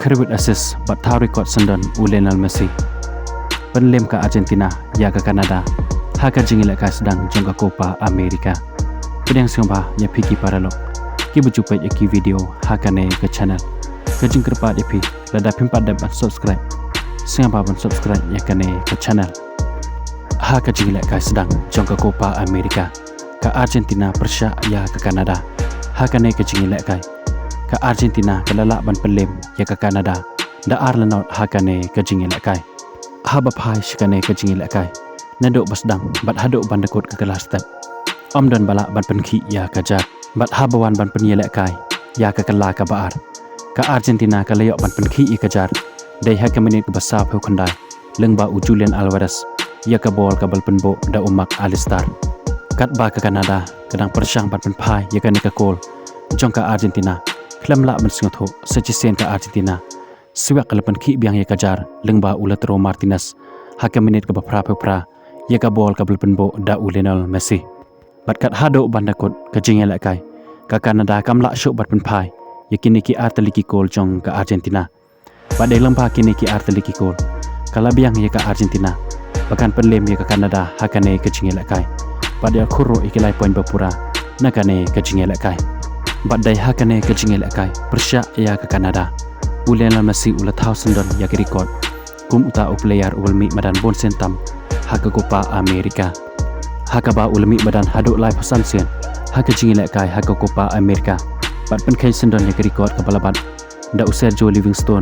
Kredit assist bat tahu rekod sendon Lionel Messi. Penlem ke Argentina ya ke Kanada. Haka jingilek ka sedang jangka Copa America. Pedang siapa ya piki paralog. Ki berjumpa ki video hakane ke channel. Kejing kerpat epi lada pimpat dapat subscribe. Siapa pun subscribe ya kane ke channel. Haka jingilek ka sedang jangka Copa America. Ke Argentina Persia ya ke Kanada. Hakane ke jingilek ka. Ke Argentina ke lalak ban pelem ya ke Kanada da Arlenot hakane ke jingilek kai haba phai shikane ke jingilek kai nadok basdang bat hadok ban dekot ke kelas step don balak ban penki ya ke jat bat habawan ban penyelek kai ya ke kala ke baar ke Argentina ke layok ban penki ke jar dai hak menit ke besar peu khandai lengba Julian Alvarez ya ke bol ke bal penbo da umak Alistar kat ba ke Kanada kadang persyang ban penpai ya ke gol jong ke Argentina Klam lak mensengat ho secisen ke Argentina. Siwak kelepan ki biang ye kajar lengba Lautaro Martinez. Haka menit ke bapra ye ka bol ke belpenbo da Lionel Messi. Bat kat hado bandakot ke jingel kai. Ka Kanada kam lak syok bat penpai. Ye kini ki arteliki gol jong ke Argentina. Bat dai lempa kini ki arteliki gol. Kala biang ye ke Argentina. Bahkan penlem ye ke Kanada hakane ke jingel kai. Bat dia khuro ikilai poin bapura nakane ke jingel kai. Badai hakane ke jingel kai Persia ya ke Kanada Lionel Messi ula thousand ya ke record kum uta player ulmi madan bon sentam haka Copa America haka ba ulmi madan haduk live pesan sen haka jingel kai haka Copa America bad pen kai sendon ya ke record ke balabat da Sergio Livingstone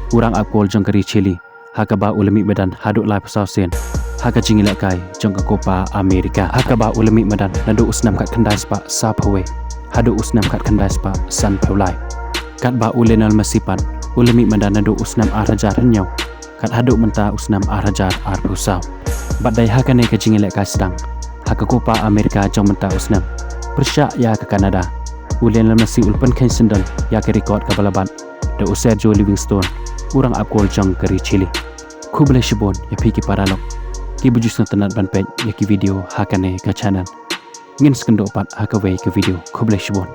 urang akol jong keri Chile haka ba ulmi madan haduk live pesan sen haka jingel kai jong ke Copa America haka ba ulmi madan nadu usnam kat kendai spa sapawe hadu usnam kat kandai spa san paulai kat ba Lionel Messi pan ulemi mandana do usnam arajar henyau kat hadu menta usnam arajar pusau badai hakane ke jingilek ka sedang haka Copa America jong menta usnam Persia ya ke Kanada Lionel Messi ulpen kain sendon ya ke record ke balaban da Sergio Livingstone urang akol jong keri Chile ku boleh shibon ya piki paralog ki bujus tenat ban page ya ki video hakane ke channel ngin skendo pat haka way ke video ku boleh shibon